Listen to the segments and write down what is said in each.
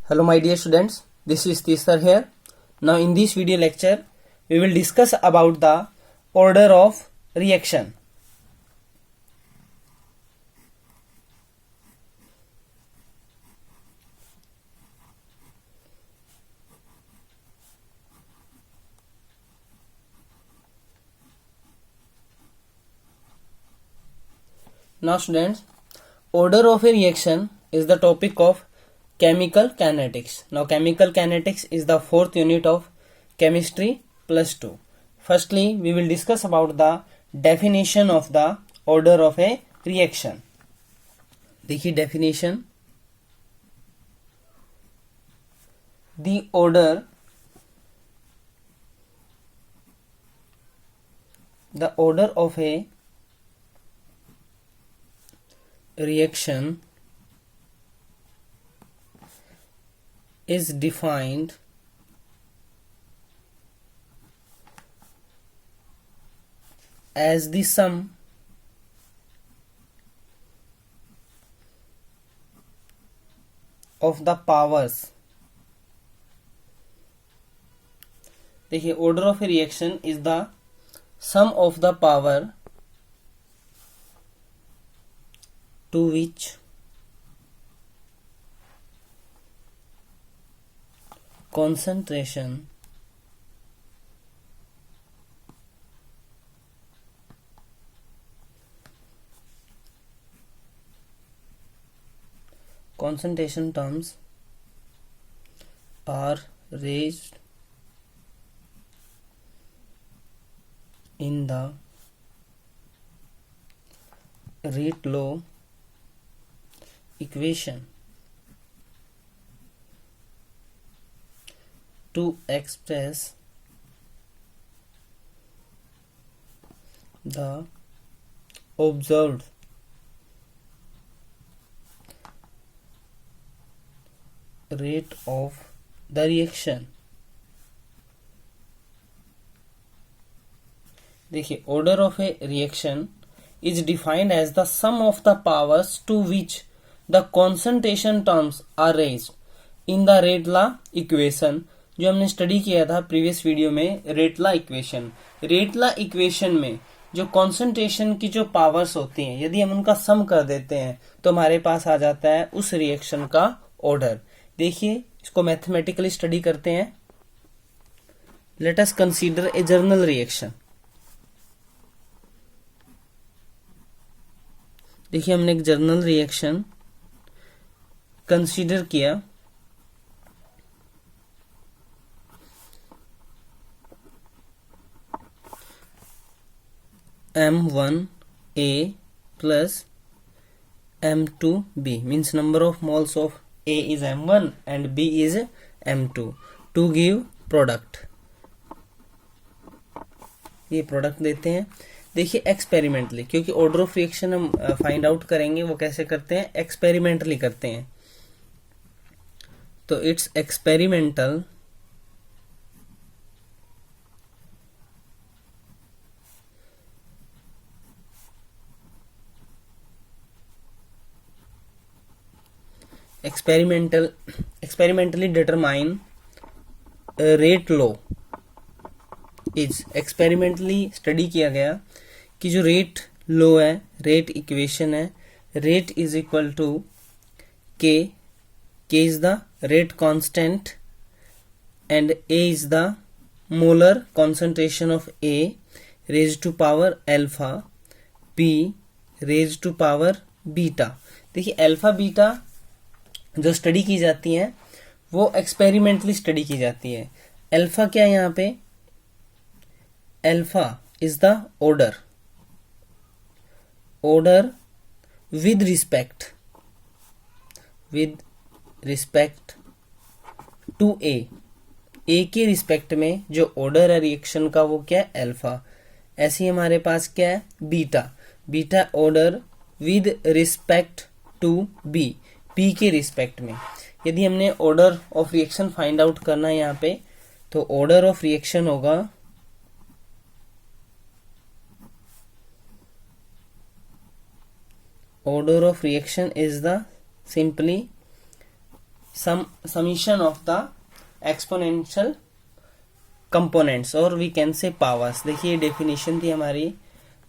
Hello my dear students, this is Tisar here. Now in this video lecture, we will discuss about the order of reaction. Now students, order of a reaction is the topic of chemical kinetics. Now chemical kinetics is the fourth unit of chemistry +2. Firstly, we will discuss about the definition of the order of a reaction. देखिए definition. The order of a reaction is defined as the sum of the powers. देखिए order of a reaction is the sum of the power to which concentration terms are raised in the rate-law equation to express the observed rate of the reaction. देखिए order of a reaction is defined as the sum of the powers to which the concentration terms are raised in the rate-law equation. जो हमने study किया था previous video में rate-law equation. Rate-law equation में जो concentration की जो powers होती हैं, यदि हम उनका सम कर देते हैं तो हमारे पास आ जाता है उस रिएक्शन का ऑर्डर. देखिए इसको मैथमेटिकली स्टडी करते हैं. Let us consider a journal reaction. देखिए हमने एक जर्नल रिएक्शन कंसीडर किया. M1A plus M2B means number of moles of A is M1 and B is M2 to give product. ये प्रोडक्ट देते हैं. देखिए एक्सपेरिमेंटली, क्योंकि ऑर्डर ऑफ रिएक्शन हम फाइंड आउट करेंगे वो कैसे करते हैं, एक्सपेरिमेंटली करते हैं. तो it's experimental experimentally determine rate law is experimentally study किया गया कि जो रेट लो है, रेट इक्वेशन है, rate is equal to K is the rate constant and A is the molar concentration of A raise to power alpha, B raise to power beta. देखिए alpha beta जो study की जाती है वो experimentally study की जाती है. Alpha क्या है यहाँ पे, alpha is the order with respect to A के रिस्पेक्ट में जो ऑर्डर है रिएक्शन का वो क्या है, अल्फा. ऐसे ही हमारे पास क्या है, beta order with respect to B के रिस्पेक्ट में. यदि हमने order of reaction find out करना है यहाँ पे, तो ऑर्डर ऑफ रिएक्शन होगा order of reaction is the simply summation of the exponential components or we can say powers. देखिए डेफिनेशन थी हमारी,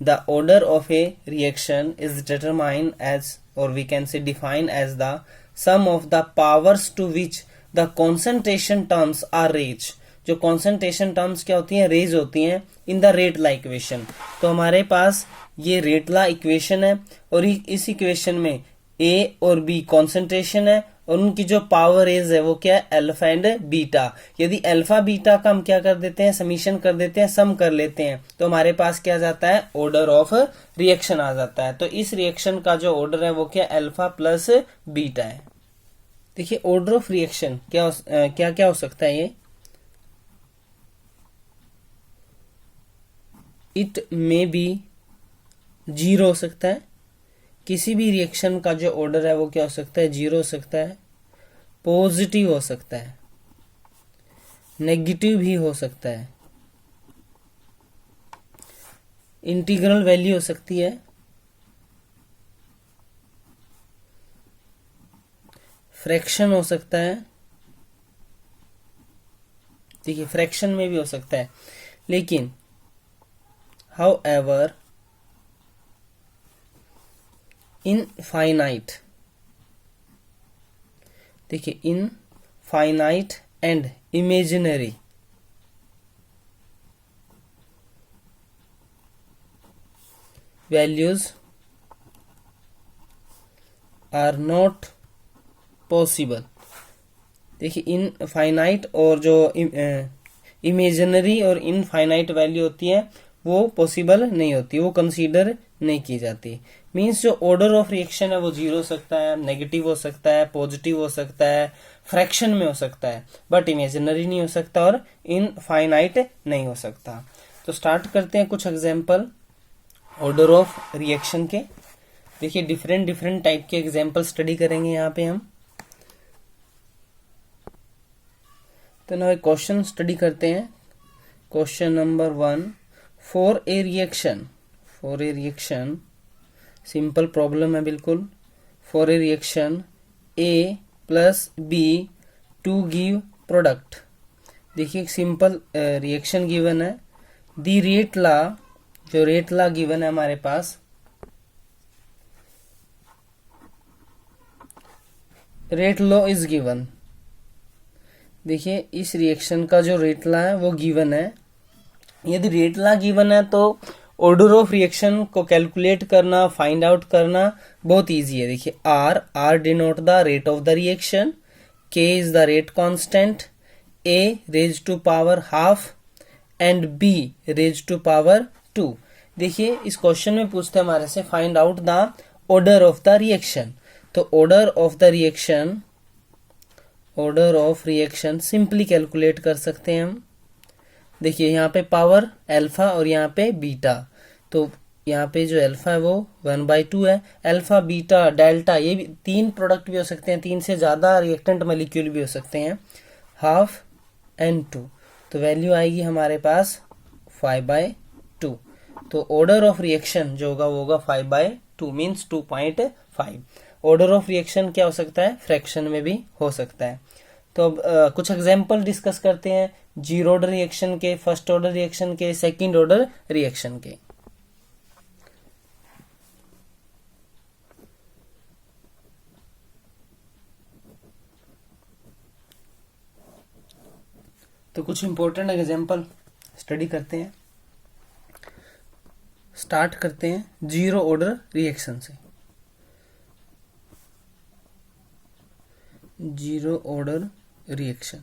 the order of a reaction is determined as or we can say defined as the sum of the powers to which the concentration terms are raised. जो concentration terms क्या होती हैं, raise होती हैं in the rate law equation. तो हमारे पास ये rate ला equation है और इस इक्वेशन में A और B कॉन्सेंट्रेशन है और उनकी जो पावर रेज है वो क्या है, अल्फा एंड बीटा. यदि अल्फा बीटा का हम क्या कर देते हैं, समीशन कर देते हैं, सम कर लेते हैं, तो हमारे पास क्या जाता है, ऑर्डर ऑफ रिएक्शन आ जाता है. तो इस रिएक्शन का जो ऑर्डर है वो क्या, अल्फा प्लस बीटा है. देखिए ऑर्डर ऑफ रिएक्शन क्या क्या हो सकता है, ये इट मे बी जीरो हो सकता है. किसी भी रिएक्शन का जो ऑर्डर है वो क्या हो सकता है, जीरो हो सकता है, पॉजिटिव हो सकता है, नेगेटिव भी हो सकता है, इंटीग्रल वैल्यू हो सकती है, फ्रैक्शन हो सकता है. देखिए फ्रैक्शन में भी हो सकता है, लेकिन however इनफाइनाइट, देखिए infinite and imaginary values are not possible. देखिए इनफाइनाइट और जो इमेजिनरी और इनफाइनाइट वैल्यू होती है वो पॉसिबल नहीं होती, वो कंसीडर नहीं की जाती. मींस जो ऑर्डर ऑफ रिएक्शन है वो जीरो हो सकता है, नेगेटिव हो सकता है, पॉजिटिव हो सकता है, फ्रैक्शन में हो सकता है, बट इमेजिनरी नहीं हो सकता और इनफाइनाइट नहीं हो सकता. तो स्टार्ट करते हैं कुछ एग्जांपल ऑर्डर ऑफ रिएक्शन के. देखिए डिफरेंट टाइप के एग्जांपल स्टडी करेंगे यहाँ पे हम. तो ना क्वेश्चन स्टडी करते हैं. Question number 1, for a reaction simple problem है बिल्कुल. For a reaction A plus B to give product. देखिए एक सिंपल रिएक्शन गिवन है. दी रेट ला, जो रेट ला गिवन है हमारे पास, रेट लॉ इज गिवन. देखिए इस रिएक्शन का जो रेट ला है वो गिवन है. यदि रेट ला गिवन है तो ऑर्डर ऑफ रिएक्शन को कैलकुलेट करना, फाइंड आउट करना बहुत इजी है. देखिए R denote the rate of the reaction, K is the rate constant, A raise to power half and B raise to power 2. देखिए इस क्वेश्चन में पूछते हैं हमारे से find out the order of the reaction. तो order of reaction simply calculate कर सकते हैं हम. देखिए यहाँ पे पावर अल्फा और यहाँ पे बीटा, तो यहाँ पे जो अल्फा है वो 1/2 है. अल्फा बीटा डेल्टा ये भी तीन प्रोडक्ट भी हो सकते हैं, तीन से ज्यादा रिएक्टेंट मॉलिक्यूल भी हो सकते हैं, हाफ एंड 2. तो वैल्यू आएगी हमारे पास 5/2. तो ऑर्डर ऑफ रिएक्शन जो होगा वो होगा 5/2 मीन्स 2.5. ऑर्डर ऑफ रिएक्शन क्या हो सकता है, फ्रैक्शन में भी हो सकता है. तो अब कुछ एग्जांपल डिस्कस करते हैं जीरो ऑर्डर रिएक्शन के, फर्स्ट ऑर्डर रिएक्शन के, सेकंड ऑर्डर रिएक्शन के. तो कुछ इंपॉर्टेंट एग्जांपल स्टडी करते हैं. स्टार्ट करते हैं जीरो ऑर्डर रिएक्शन से. जीरो ऑर्डर रिएक्शन,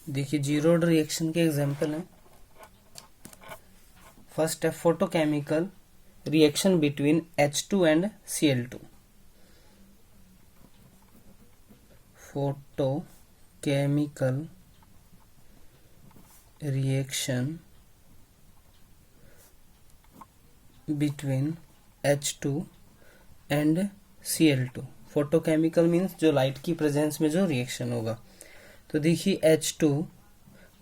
देखिए जीरो ऑर्डर रिएक्शन के एग्जांपल हैं. फर्स्ट है photochemical reaction between H2 and Cl2. Photochemical reaction between H2 and Cl2. Photochemical means जो लाइट की प्रेजेंस में जो रिएक्शन होगा. तो देखिए H2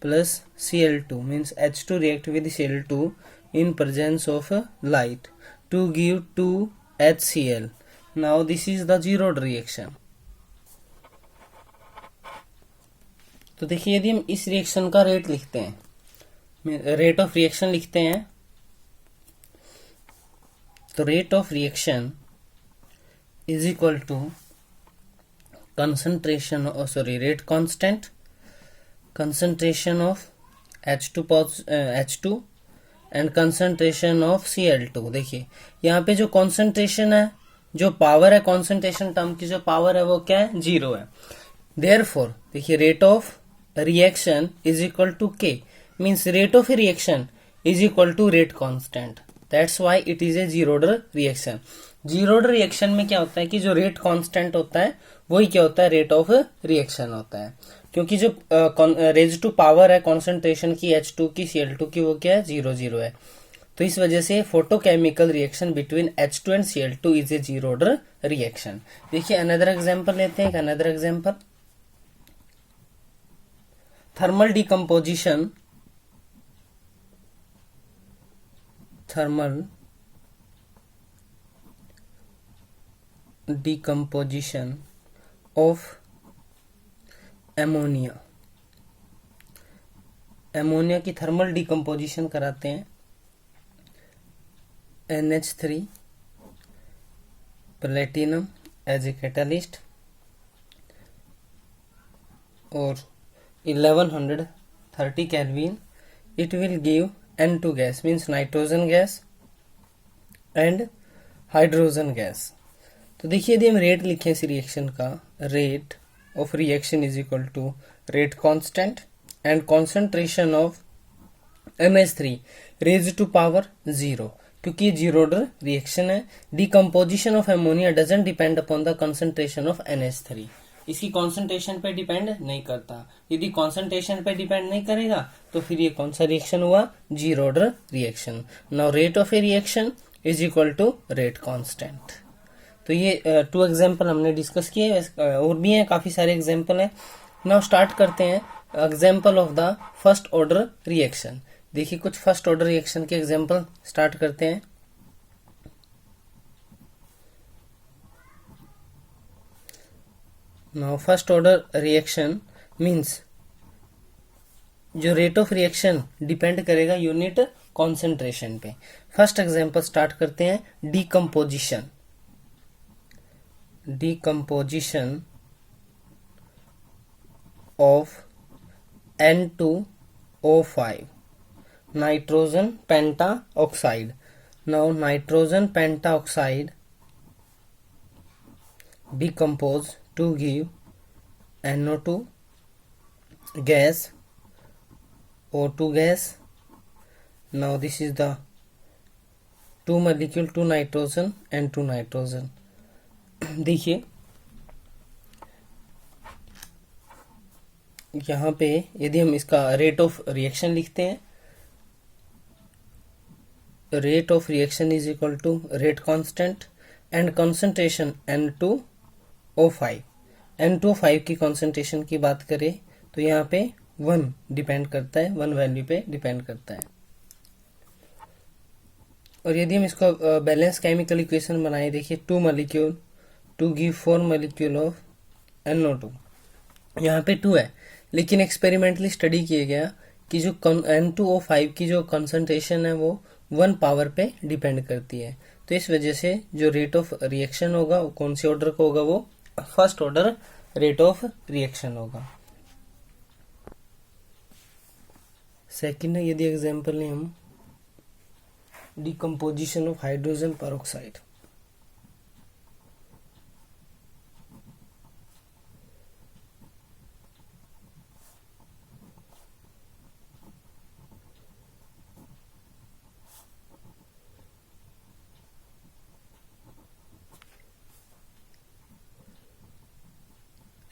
plus Cl2 means H2 react with Cl2 in presence of light to give 2HCl. Now this is the zero order reaction. तो देखिए यदि हम इस रिएक्शन का रेट लिखते हैं, रेट ऑफ रिएक्शन लिखते हैं, तो rate of reaction is equal to concentration, rate constant, concentration of H2 and concentration of Cl2। देखिए यहाँ पे जो concentration है, जो पावर है, concentration टर्म की जो पावर है वो क्या है, 0 है। Therefore देखिए rate of reaction is equal to K, means rate of reaction is equal to rate constant, that's why it is a zero order reaction. Zero order reaction में क्या होता है कि जो रेट कांस्टेंट होता है वही क्या होता है, रेट ऑफ रिएक्शन होता है, क्योंकि जो रेज टू पावर है कॉन्सेंट्रेशन की H2 की Cl2 की वो क्या है, 0 है। तो इस वजह से photochemical reaction between H2 and Cl2 is a zero order reaction. देखिए अनदर एग्जांपल लेते हैं, another example, thermal decomposition, thermal decomposition of ammonia। Ammonia की थर्मल डिकम्पोजिशन कराते हैं, NH3 platinum as a catalyst और 1130 kelvin, it will give N2 gas, means nitrogen gas and hydrogen gas. तो देखिए यदि हम रेट लिखें इस रिएक्शन का, rate of reaction is equal to rate constant and concentration of NH3 raise to power 0, क्योंकि ये जीरो ऑर्डर रिएक्शन है। Decomposition of ammonia doesn't depend upon the concentration of NH3, इसकी कॉन्सेंट्रेशन पे depend नहीं करता। यदि concentration पे depend नहीं करेगा तो फिर ये कौन सा रिएक्शन हुआ, zero order reaction. Now rate of a reaction is equal to rate constant. तो ये 2 एग्जांपल हमने डिस्कस किए, और भी हैं, काफी सारे एग्जांपल हैं। नाउ स्टार्ट करते हैं example of the first order reaction. देखिए कुछ फर्स्ट ऑर्डर रिएक्शन के एग्जांपल स्टार्ट करते हैं। Now first order reaction means जो रेट ऑफ रिएक्शन डिपेंड करेगा यूनिट कॉन्सेंट्रेशन पे। फर्स्ट एग्जांपल स्टार्ट करते हैं, decomposition. Decomposition of N2O5 nitrogen penta oxide. Now nitrogen penta oxide decompose to give NO2 gas, O2 gas. Now this is the 2 molecule, 2 nitrogen and 2 nitrogen। देखिए यहाँ पे यदि हम इसका rate of reaction लिखते हैं, rate of reaction is equal to rate constant and concentration N2O5। N2O5 की concentration की बात करें तो यहाँ पे 1 डिपेंड करता है, 1 वैल्यू पे डिपेंड करता है। और यदि हम इसको बैलेंस केमिकल इक्वेशन बनाए, देखिए 2 molecule to give 4 molecule of NO2। यहाँ पे 2 है, लेकिन एक्सपेरिमेंटली स्टडी किया गया कि जो N2O5 की जो कॉन्सेंट्रेशन है वो 1 पावर पे डिपेंड करती है। तो इस वजह से जो रेट ऑफ रिएक्शन होगा वो कौन से ऑर्डर का होगा, वो first order rate of reaction होगा। सेकंड है, यदि एग्जांपल लें हम, decomposition of hydrogen peroxide.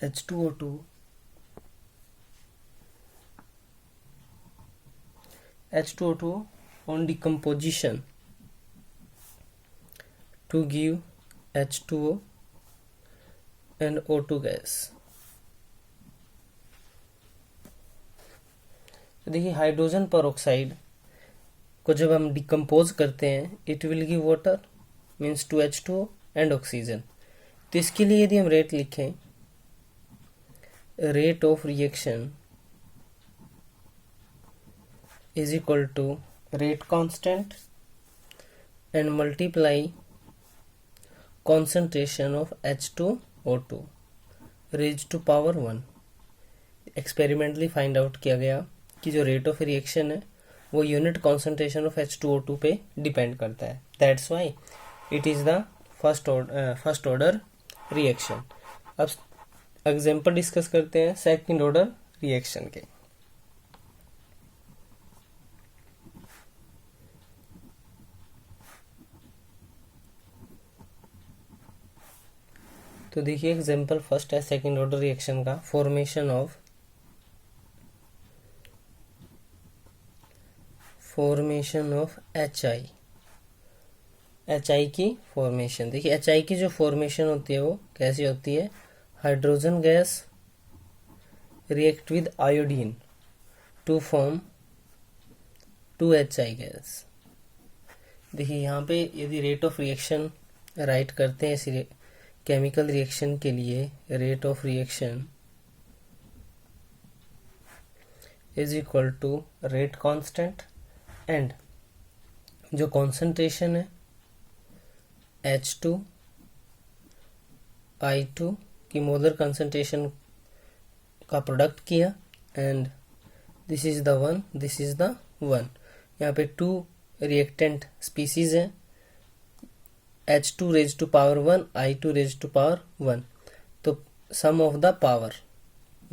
H2O2 on decomposition to give H2O and O2 gas। तो देखिए हाइड्रोजन पेरोक्साइड को जब हम डिकम्पोज करते हैं, it will give water means 2H2O and oxygen. तो इसके लिए यदि हम रेट लिखें, rate of reaction is equal to rate constant and multiply concentration of H2O2 raised to power 1। Experimentally find out किया गया कि जो रेट ऑफ रिएक्शन है वो यूनिट कॉन्सेंट्रेशन ऑफ H2O2 पे डिपेंड करता है। That's why it is the first order reaction. अब एग्जांपल डिस्कस करते हैं सेकंड ऑर्डर रिएक्शन के। तो देखिए एग्जांपल फर्स्ट है सेकंड ऑर्डर रिएक्शन का, फॉर्मेशन ऑफ HI की फॉर्मेशन। देखिए HI की जो फॉर्मेशन होती है वो कैसी होती है, hydrogen gas react with iodine to form 2HI gas. देखिए यहाँ पे यदि रेट ऑफ रिएक्शन राइट करते हैं इस केमिकल रिएक्शन के लिए, rate of reaction is equal to rate constant and जो कॉन्सेंट्रेशन है H2I2 की मोलर कंसंट्रेशन का प्रोडक्ट किया and this is the one. यहाँ पे 2 रिएक्टेंट स्पीसीज हैं, H2 raise to power 1, I2 raise to power 1। तो sum of the power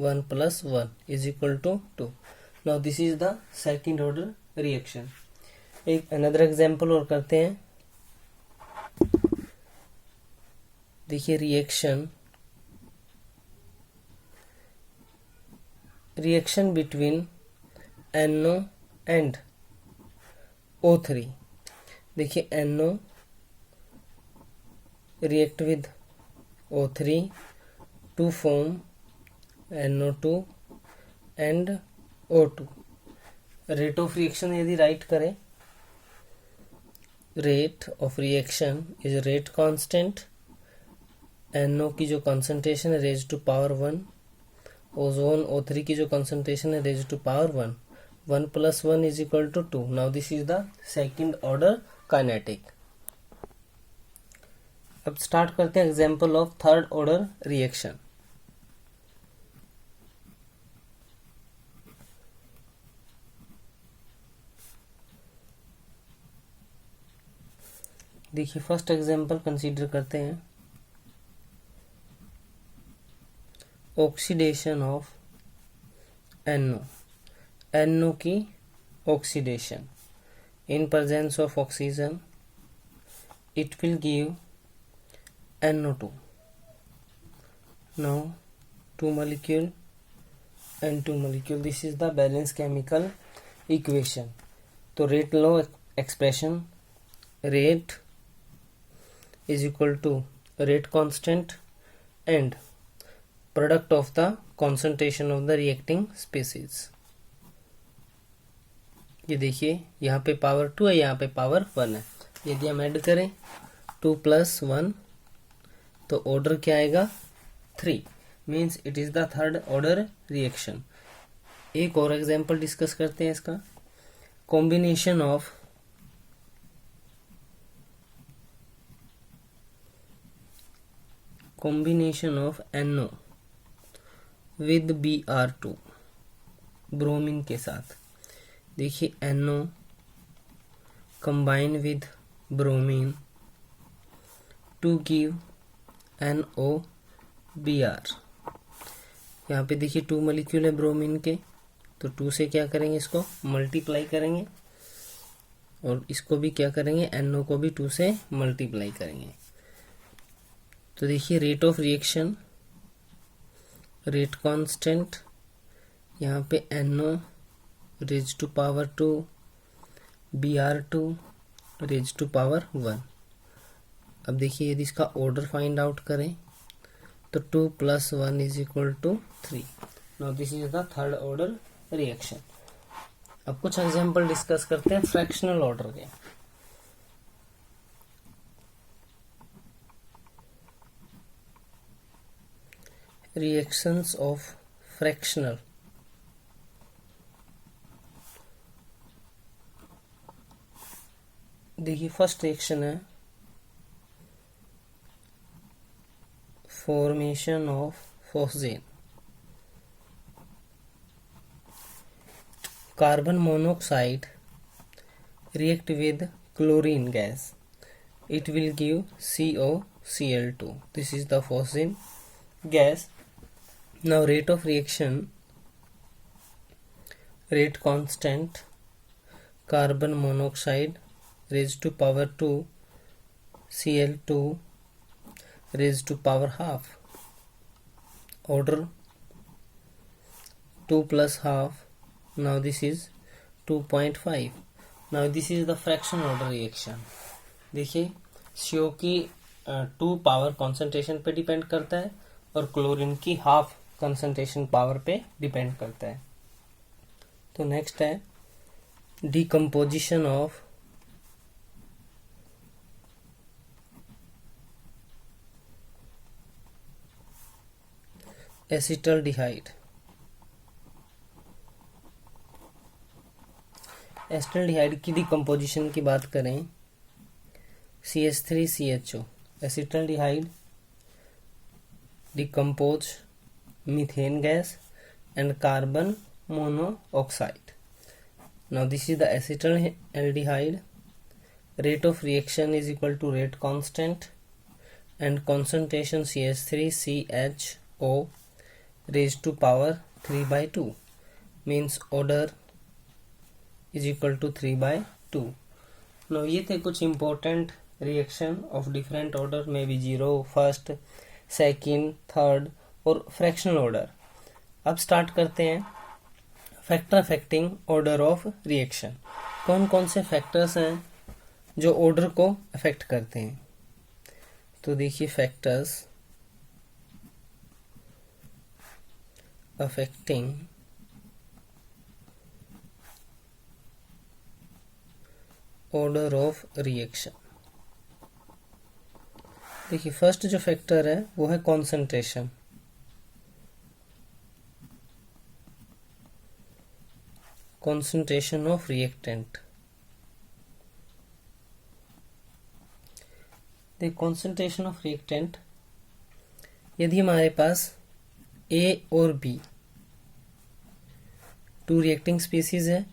1 + 1 is equal to 2। Now this is the second order reaction. एक another example और करते हैं। देखिए reaction between NO and O3। देखिए NO react with O3 to form NO2 and O2। Rate of reaction यदि right करें, rate of reaction is rate constant, NO की जो कंसंट्रेशन है raise to power 1, ozone O3 की जो concentration है raise to power 1, 1 + 1 is equal to 2। Now this is the second order kinetic. अब start करते हैं example of third order reaction. देखिए फर्स्ट एग्जांपल कंसीडर करते हैं, ऑक्सीडेशन ऑफ NO की oxidation in presence of oxygen, it will give NO2। now 2 molecule and 2 molecule, this is the balance chemical equation। तो rate low expression, rate is equal to rate constant and product of the concentration of the reacting species। ये देखिए यहाँ पे power 2 है, यहाँ पे power 1 है। यदि हम ऐड करें 2 + 1 तो ऑर्डर क्या आएगा 3, means it is the third order reaction. एक और एग्जांपल डिस्कस करते हैं इसका, combination of NO with Br2, bromine के साथ। देखिए NO combine with bromine to give NOBr। यहाँ पे देखिए 2 मॉलिक्यूल है ब्रोमीन के, तो 2 से क्या करेंगे, इसको मल्टीप्लाई करेंगे और इसको भी क्या करेंगे, NO को भी 2 से मल्टीप्लाई करेंगे। तो देखिए rate of reaction, rate constant, यहाँ पे NO raise to power 2, Br2 raise to power 1। अब देखिए यदि इसका ऑर्डर फाइंड आउट करें तो 2 + 1 is equal to 3। Now this is the third order reaction. अब कुछ एग्जांपल डिस्कस करते हैं फ्रैक्शनल ऑर्डर के। रिएक्शंस ऑफ फ्रैक्शनल देखिए फर्स्ट रिएक्शन है formation of phosgene. Carbon monoxide react with chlorine gas, it will give COCl2. This is the phosphine gas. Now rate of reaction, rate constant, carbon monoxide raised to power 2, Cl2 raised to power half, order 2 plus half. Now this is 2.5. Now this is the fraction order reaction. देखिए CO की 2 power concentration पे depend करता है और chlorine की half concentration power पे depend करता है। तो नेक्स्ट है डिकम्पोजिशन ऑफ एसिटल्डिहाइड। एसिटल्डिहाइड की डिकम्पोजिशन की बात करें, CH3CHO acetaldehyde decompose methane gas and carbon monoxide. Now this is the acetaldehyde, rate of reaction is equal to rate constant and concentration CH3CHO raised to power 3/2 means order is equal to 3/2. Now ये थे कुछ important reaction of different order, maybe 0, first, second, third और fractional order. अब start करते हैं factor affecting order of reaction. कौन कौन से factors हैं जो order को affect करते हैं? तो देखिए factors affecting order of reaction। देखिए फर्स्ट जो फैक्टर है वो है concentration। concentration of reactant। देखिए concentration of reactant, यदि हमारे पास A और B 2 रिएक्टिंग स्पीसीज है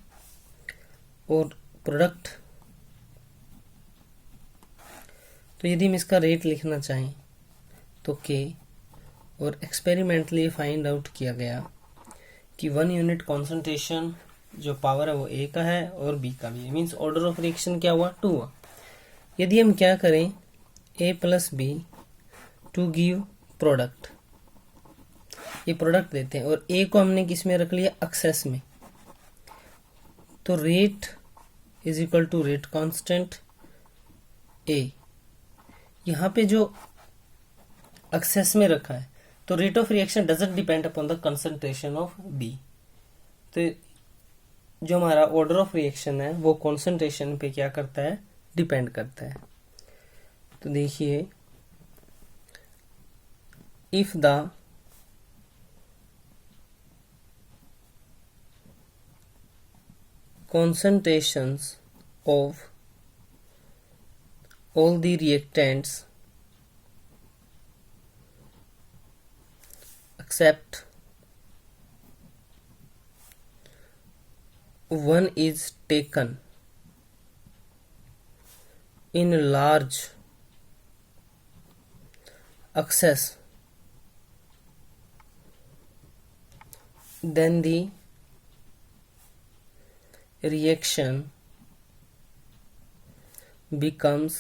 और प्रोडक्ट, तो यदि हम इसका रेट लिखना चाहें तो K, और एक्सपेरिमेंटली फाइंड आउट किया गया कि 1 यूनिट कॉन्सेंट्रेशन जो पावर है वो A का है और B का भी है, मीन्स ऑर्डर ऑफ रिएक्शन क्या हुआ 2 हुआ। यदि हम क्या करें A plus B to give product, ये प्रोडक्ट देते हैं और A को हमने किस में रख लिया एक्सेस में, तो rate is equal to rate constant A। यहाँ पे जो एक्सेस में रखा है तो rate of reaction doesn't depend upon the concentration of B। तो जो हमारा ऑर्डर ऑफ रिएक्शन है वो कंसंट्रेशन पे क्या करता है, डिपेंड करता है। तो देखिए if the concentrations of all the reactants except one is taken in large excess, then the reaction becomes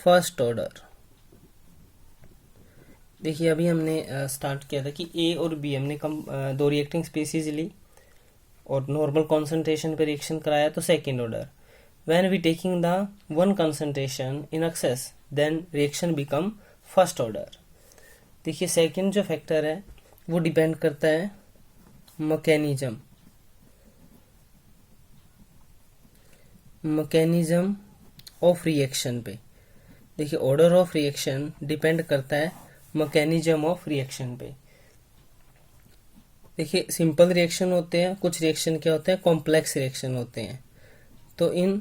first order. देखिए अभी हमने स्टार्ट किया था कि A और B हमने दो रिएक्टिंग स्पीसीज ली और नॉर्मल कॉन्सेंट्रेशन पे रिएक्शन कराया तो second order. When we taking the one concentration in excess then reaction become first order. देखिए सेकेंड जो फैक्टर है वो डिपेंड करता है मैकेनिज्म ऑफ रिएक्शन पे। देखिए ऑर्डर ऑफ रिएक्शन डिपेंड करता है मैकेनिज्म ऑफ रिएक्शन पे। देखिए सिंपल रिएक्शन होते हैं, कुछ रिएक्शन क्या होते हैं कॉम्प्लेक्स रिएक्शन होते हैं। तो इन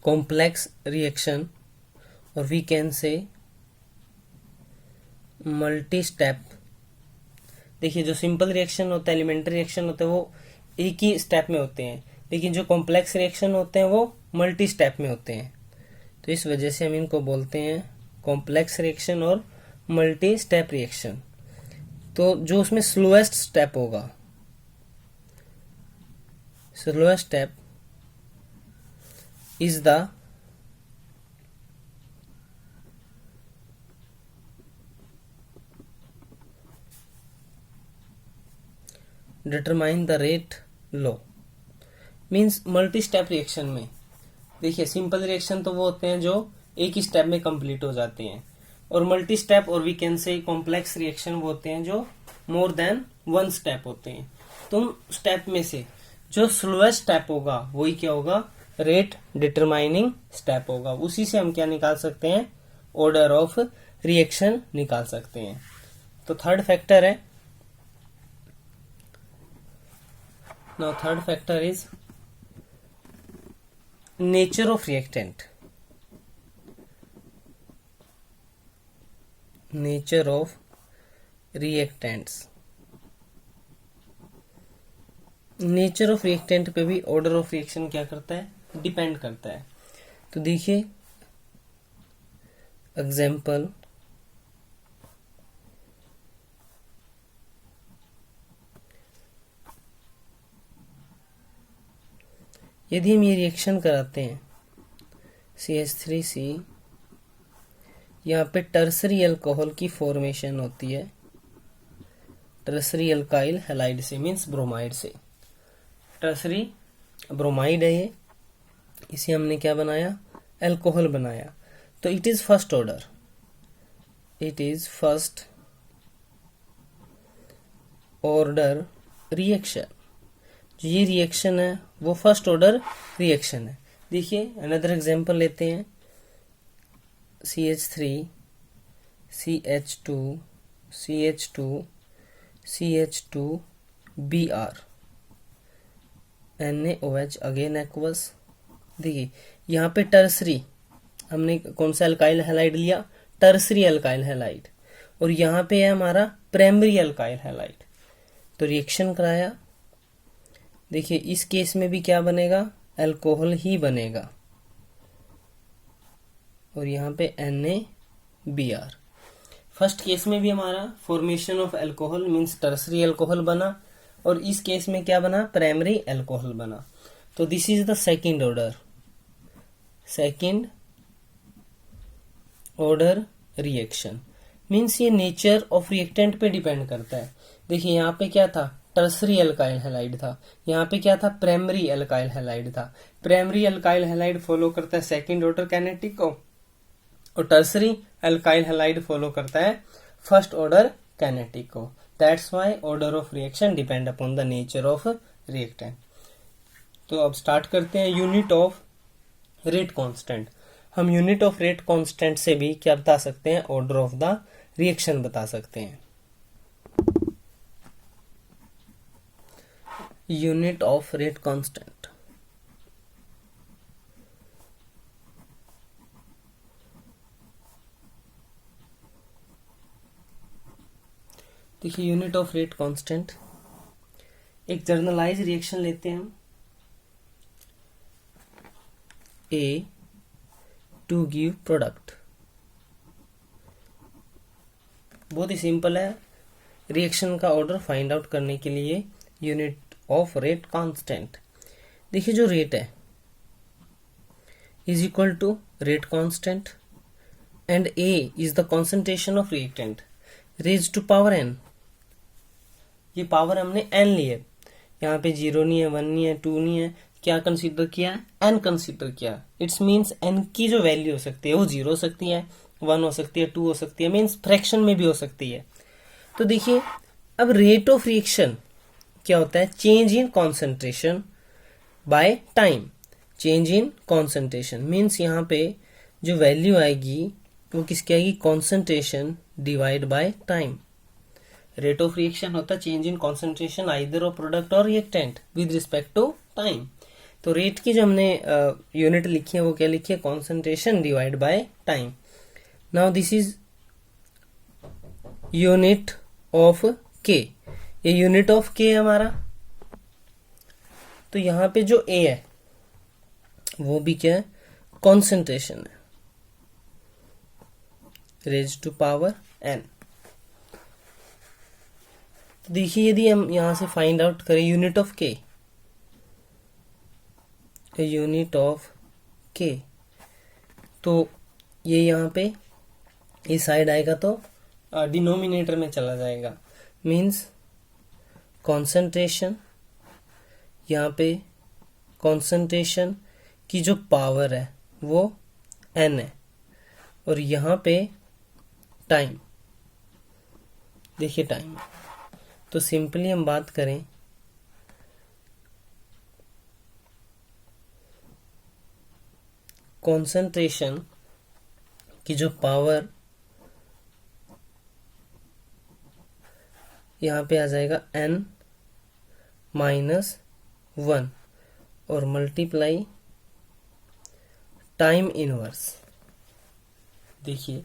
कॉम्प्लेक्स रिएक्शन, और we can say multi step, देखिए जो सिंपल रिएक्शन होता है, एलिमेंट्री रिएक्शन होते हैं, वो एक ही स्टेप में होते हैं, लेकिन जो कॉम्प्लेक्स रिएक्शन होते हैं वो मल्टी स्टेप में होते हैं। तो इस वजह से हम इनको बोलते हैं कॉम्प्लेक्स रिएक्शन और मल्टी स्टेप रिएक्शन। तो जो उसमें स्लोएस्ट स्टेप होगा, slowest step is the determine the rate low. Means multi step reaction में देखिए सिंपल रिएक्शन तो वो होते हैं जो एक ही स्टेप में कंप्लीट हो जाते हैं, और मल्टी स्टेप और we can say complex reaction वो होते हैं जो मोर देन वन स्टेप होते हैं। तो स्टेप में से जो स्लोएस्ट स्टेप होगा वही क्या होगा, रेट डिटरमाइनिंग स्टेप होगा। उसी से हम क्या निकाल सकते हैं, ऑर्डर ऑफ रिएक्शन निकाल सकते हैं। तो थर्ड फैक्टर है, now third factor is nature of reactant. Nature of reactants, nature of reactant पे भी ऑर्डर ऑफ रिएक्शन क्या करता है, डिपेंड करता है। तो देखिए एग्जाम्पल, यदि हम ये रिएक्शन कराते हैं CH3C, यहाँ पे टर्सरी अल्कोहल की फॉर्मेशन होती है टर्सरी अल्काइल हैलाइड से, मीन्स ब्रोमाइड से। टर्सरी ब्रोमाइड है ये, इसे हमने क्या बनाया, अल्कोहल बनाया। तो it is first order, it is first order reaction. जो ये रिएक्शन है वो फर्स्ट ऑर्डर रिएक्शन है। देखिए अनदर एग्जांपल लेते हैं, CH3 CH2 CH2 CH2 Br NaOH again aqueous. देखिए यहाँ पे टर्सरी हमने कौन सा अल्काइल हैलाइड लिया, टर्सरी अल्काइल हैलाइड, और यहाँ पे है हमारा प्राइमरी अल्काइल हैलाइड। तो रिएक्शन कराया, देखिए इस केस में भी क्या बनेगा, अल्कोहल ही बनेगा, और यहाँ पे NaBr। फर्स्ट केस में भी हमारा formation of alcohol means tertiary alcohol बना, और इस केस में क्या बना, प्राइमरी अल्कोहल बना। तो this is the second order, second order reaction. Means ये नेचर ऑफ रिएक्टेंट पे डिपेंड करता है। देखिए यहाँ पे क्या था, टर्सरी अल्काइल हैलाइड था, यहाँ पे क्या था, प्राइमरी अल्काइल हैलाइड था। प्राइमरी अल्काइल हैलाइड फॉलो करता है सेकंड ऑर्डर कैनेटिक को, और टर्सरी अल्काइल हैलाइड फॉलो करता है फर्स्ट ऑर्डर कैनेटिक को। That's why order of reaction depend upon the nature of reactant. तो अब स्टार्ट करते हैं यूनिट ऑफ रेट कांस्टेंट। हम यूनिट ऑफ रेट कांस्टेंट से भी क्या बता सकते हैं, ऑर्डर ऑफ द रिएक्शन बता सकते हैं। यूनिट ऑफ रेट कांस्टेंट, देखिए यूनिट ऑफ रेट कांस्टेंट, एक जर्नलाइज रिएक्शन लेते हैं हम, A टू गिव प्रोडक्ट। बहुत ही सिंपल है, रिएक्शन का ऑर्डर फाइंड आउट करने के लिए यूनिट ऑफ रेट कांस्टेंट। देखिए जो रेट है is equal to rate constant and A is the concentration of reactant raise to power n। ये पावर हमने n ली है, यहाँ पे 0 नहीं है, 1 नहीं है, 2 नहीं है, क्या कंसीडर किया, n कंसीडर किया। इट्स मीन्स n की जो वैल्यू हो सकती है वो 0 हो सकती है, 1 हो सकती है, 2 हो सकती है, मीन्स फ्रैक्शन में भी हो सकती है। तो देखिए अब रेट ऑफ रिएक्शन क्या होता है, change in concentration by time. Change in concentration means यहाँ पे जो वैल्यू आएगी वो किसकी आएगी, concentration divide by time. Rate of reaction होता है change in concentration either of product और reactant with respect to time. तो रेट की जो हमने यूनिट लिखी है वो क्या लिखी है, concentration divide by time. Now this is unit of के. ये यूनिट ऑफ के है हमारा. तो यहां पे जो ए है वो भी क्या है, कॉन्सेंट्रेशन है, रेज टू पावर एन. तो देखिए यदि हम यहां से फाइंड आउट करें यूनिट ऑफ के, यूनिट ऑफ के, तो ये यहाँ पे इस साइड आएगा तो डिनोमिनेटर में चला जाएगा. मीन्स कॉन्सेंट्रेशन, यहाँ पे कॉन्सेंट्रेशन की जो पावर है वो n है, और यहाँ पे टाइम, देखिए टाइम. तो सिंपली हम बात करें कॉन्सेंट्रेशन की जो पावर यहाँ पे आ जाएगा n -1 और मल्टीप्लाई टाइम इनवर्स. देखिए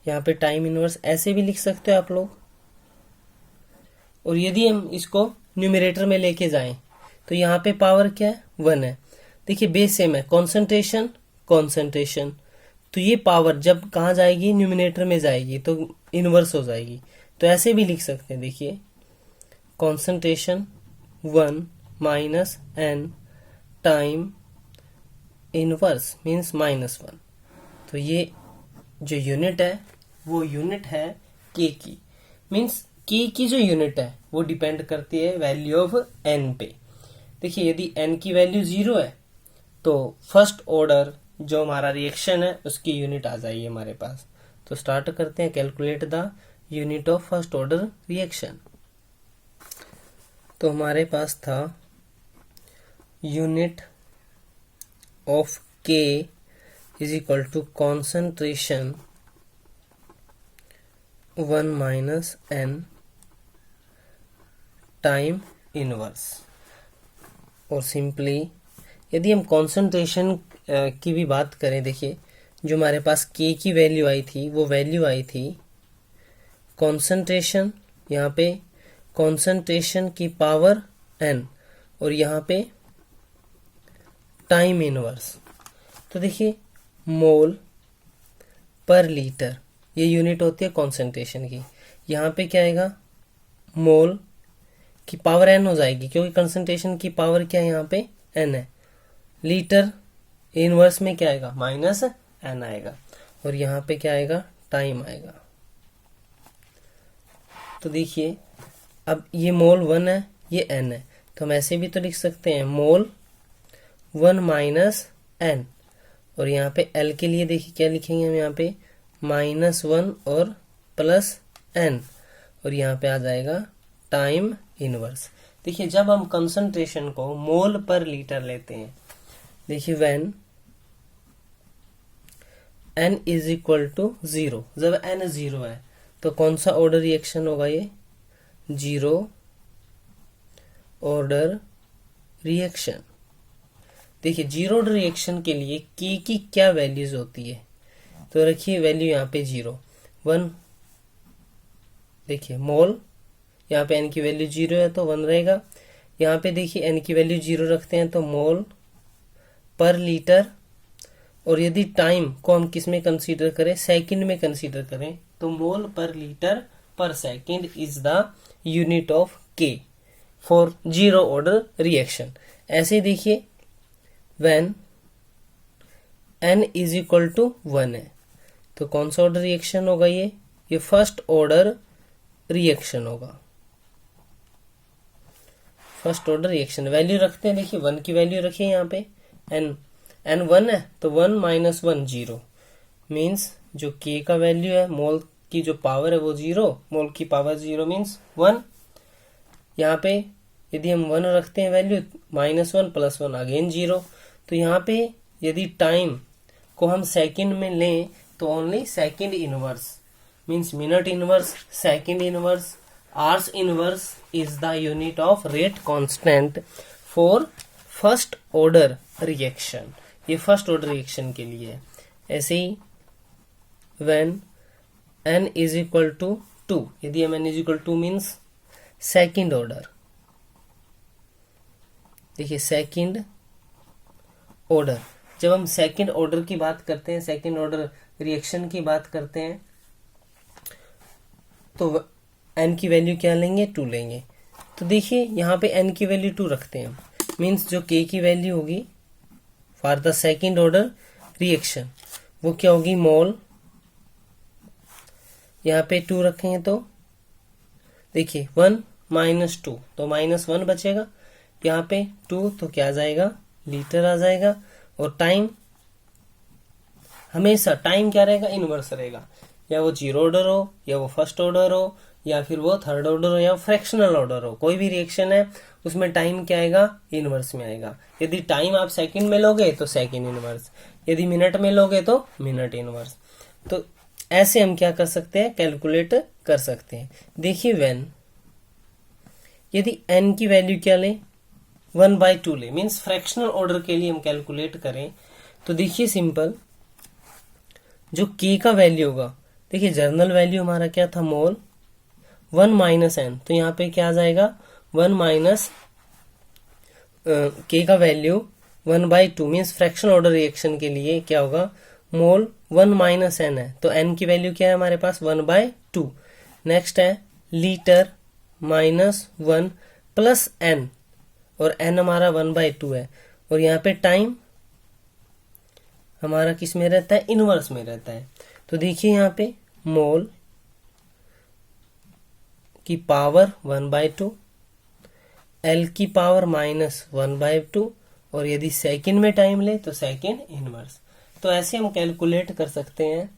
यहाँ पे टाइम इनवर्स ऐसे भी लिख सकते हो आप लोग, और यदि हम इसको न्यूमरेटर में लेके जाएं तो यहाँ पे पावर क्या है, 1 है. देखिए बेस सेम है, कॉन्सेंट्रेशन कॉन्सेंट्रेशन, तो ये पावर जब कहाँ जाएगी, न्यूमरेटर में जाएगी तो इनवर्स हो जाएगी. तो ऐसे भी लिख सकते हैं. देखिए concentration 1 -n time inverse means -1. तो ये जो यूनिट है वो यूनिट है के की. मीन्स के की जो यूनिट है वो डिपेंड करती है वैल्यू ऑफ n पे. देखिए यदि n की वैल्यू 0 है तो फर्स्ट ऑर्डर जो हमारा रिएक्शन है उसकी यूनिट आ जाएगी हमारे पास. तो स्टार्ट करते हैं, calculate the unit of first order reaction. तो हमारे पास था unit of K is equal to concentration 1 -n time inverse. और सिंपली यदि हम कॉन्सेंट्रेशन की भी बात करें, देखिए जो हमारे पास के की वैल्यू आई थी वो वैल्यू आई थी कॉन्सेंट्रेशन, यहाँ पे कॉन्सेंट्रेशन की पावर n और यहाँ पे टाइम इनवर्स. तो देखिए मोल पर लीटर ये यूनिट होती है कॉन्सेंट्रेशन की. यहाँ पे क्या आएगा, मोल की पावर n हो जाएगी क्योंकि कंसंट्रेशन की पावर क्या है यहाँ पे n है. लीटर इनवर्स में क्या आएगा, -n आएगा, और यहाँ पे क्या आएगा, टाइम आएगा. तो देखिए अब ये मोल 1 है, ये n है, तो हम ऐसे भी तो लिख सकते हैं मोल 1 -n, और यहाँ पे L के लिए देखिए क्या लिखेंगे हम, यहाँ पे -1 और +n, और यहाँ पे आ जाएगा टाइम इनवर्स. देखिए जब हम कंसंट्रेशन को मोल पर लीटर लेते हैं, देखिए when n is equal to 0, जब n 0 है तो कौन सा ऑर्डर रिएक्शन होगा, ये 0 ऑर्डर रिएक्शन. देखिए 0 ऑर्डर रिएक्शन के लिए k की क्या वैल्यूज होती है, तो रखिए वैल्यू यहाँ पे 0 1, देखिए मोल, यहाँ पे n की वैल्यू 0 है तो 1 रहेगा. यहाँ पे देखिए n की वैल्यू 0 रखते हैं तो मोल पर लीटर, और यदि टाइम को हम किस में कंसीडर करें, सेकंड में कंसीडर करें, तो मोल पर लीटर पर second is the unit of K for 0 order reaction. ऐसे देखिए when n is equal to 1 है तो कौन सा ऑर्डर रिएक्शन होगा, ये फर्स्ट ऑर्डर रिएक्शन होगा. फर्स्ट ऑर्डर रिएक्शन वैल्यू रखते हैं, देखिए 1 की वैल्यू रखिए यहाँ पे, n 1 है तो 1 -1 0 मीन्स जो k का वैल्यू है, मोल की जो पावर है वो 0, मोल की पावर 0 मीन्स 1. यहाँ पे यदि हम 1 रखते हैं वैल्यू, -1 +1 अगेन 0. तो यहाँ पे यदि टाइम को हम सेकंड में लें तो only second inverse means minute inverse, second inverse, hours inverse is the unit of rate constant for first order reaction, ये फर्स्ट ऑर्डर रिएक्शन के लिए है। ऐसे ही when n is equal to 2, यदि हम n is equal to means second order, देखिए second order, जब हम सेकेंड ऑर्डर की बात करते हैं, सेकेंड ऑर्डर रिएक्शन की बात करते हैं, तो n की वैल्यू क्या लेंगे, 2 लेंगे। तो देखिए यहाँ पे n की वैल्यू 2 रखते हैं, मीन्स जो k की वैल्यू होगी for the second order reaction वो क्या होगी, मोल, यहाँ पे 2 रखेंगे तो देखिए 1 माइनस 2 तो -1 बचेगा, यहाँ पे 2 तो क्या आ जाएगा, लीटर आ जाएगा। और टाइम, हमेशा टाइम क्या रहेगा, इनवर्स रहेगा, या वो 0 ऑर्डर हो, या वो फर्स्ट ऑर्डर हो, या फिर वो थर्ड ऑर्डर हो, या फ्रैक्शनल ऑर्डर हो, कोई भी रिएक्शन है उसमें टाइम क्या आएगा, इनवर्स में आएगा। यदि टाइम आप सेकंड में लोगे तो सेकंड इनवर्स, यदि मिनट में लोगे तो मिनट इनवर्स। तो ऐसे हम क्या कर सकते हैं, कैलकुलेट कर सकते हैं। देखिए व्हेन, यदि n की वैल्यू क्या ले, 1/2 ले, मीन्स फ्रैक्शनल ऑर्डर के लिए हम कैलकुलेट करें तो देखिए सिंपल, जो k का वैल्यू होगा, देखिए जर्नल वैल्यू हमारा क्या था, मोल, 1 माइनस n, तो यहाँ पे क्या आ जाएगा, 1 माइनस k का value 1/2, means fractional order reaction के लिए क्या होगा, मोल 1 माइनस n है, तो n की वैल्यू क्या है हमारे पास, 1/2। नेक्स्ट है लीटर -1 प्लस n, और n हमारा 1/2 है, और यहाँ पे टाइम हमारा किस में रहता है, इनवर्स में रहता है। तो देखिए यहाँ पे मोल की पावर 1/2, L की पावर -1/2, और यदि सेकंड में टाइम ले तो सेकंड इनवर्स। तो ऐसे हम कैलकुलेट कर सकते हैं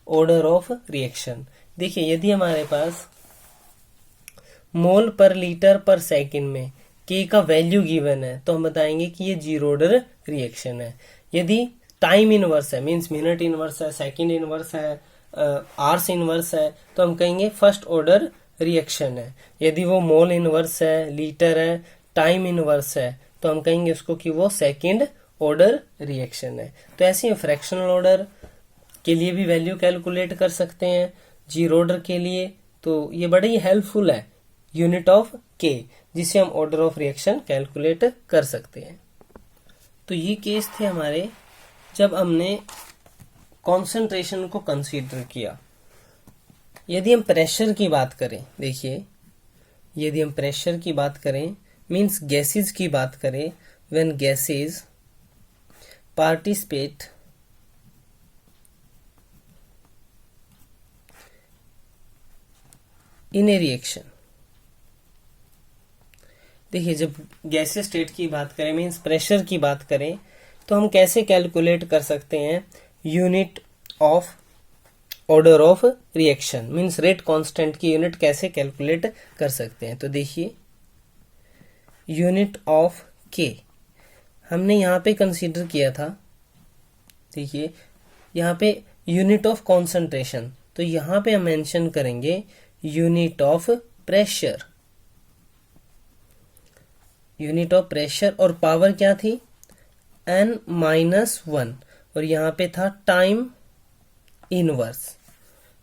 ऑर्डर ऑफ रिएक्शन। देखिए यदि हमारे पास मोल पर लीटर पर सेकंड में k का वैल्यू गिवन है तो हम बताएंगे कि ये 0 ऑर्डर रिएक्शन है। यदि टाइम इनवर्स है, मीन्स मिनट इनवर्स है, सेकंड इनवर्स है, आवर्स इनवर्स है, तो हम कहेंगे फर्स्ट ऑर्डर रिएक्शन है। यदि वो मोल इनवर्स है, लीटर है, टाइम इनवर्स है, तो हम कहेंगे उसको कि वो सेकंड ऑर्डर रिएक्शन है। तो ऐसे ही फ्रैक्शनल ऑर्डर के लिए भी वैल्यू कैलकुलेट कर सकते हैं, 0 ऑर्डर के लिए। तो ये बड़ा ही हेल्पफुल है, यूनिट ऑफ k, जिसे हम ऑर्डर ऑफ रिएक्शन कैलकुलेट कर सकते हैं। तो ये केस थे हमारे जब हमने कॉन्सेंट्रेशन को कंसीडर किया। यदि हम प्रेशर की बात करें, देखिए यदि हम प्रेशर की बात करें, मीन्स गैसेज की बात करें, when gases participate in A reaction. देखिए जब गैसीय स्टेट की बात करें, मीन्स प्रेशर की बात करें, तो हम कैसे कैलकुलेट कर सकते हैं unit of order of reaction, means rate constant की यूनिट कैसे कैलकुलेट कर सकते हैं। तो देखिए यूनिट ऑफ के हमने यहाँ पे कंसीडर किया था, देखिए यहाँ पे यूनिट ऑफ कॉन्सेंट्रेशन, तो यहाँ पे हम मेंशन करेंगे unit of pressure, unit of pressure, और पावर क्या थी n-1, और यहाँ पे था टाइम इनवर्स।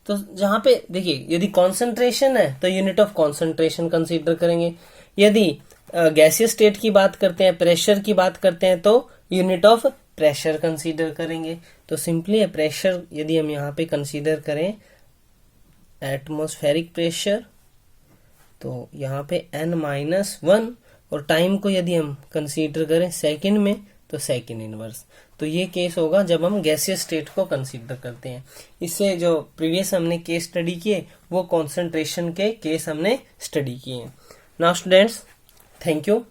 तो जहां पे देखिए यदि कॉन्सेंट्रेशन है तो यूनिट ऑफ कॉन्सेंट्रेशन कंसीडर करेंगे, यदि गैसीय स्टेट की बात करते हैं, प्रेशर की बात करते हैं, तो यूनिट ऑफ प्रेशर कंसीडर करेंगे। तो सिंपली है प्रेशर यदि हम यहाँ पे कंसीडर करें एटमॉस्फेरिक प्रेशर, तो यहाँ पे n-1, और टाइम को यदि हम कंसीडर करें सेकंड में तो सेकंड इनवर्स। तो ये केस होगा जब हम गैसीय स्टेट को कंसीडर करते हैं। इससे जो प्रीवियस हमने केस स्टडी किए वो कॉन्सेंट्रेशन के केस हमने स्टडी किए हैं। Now students, thank you.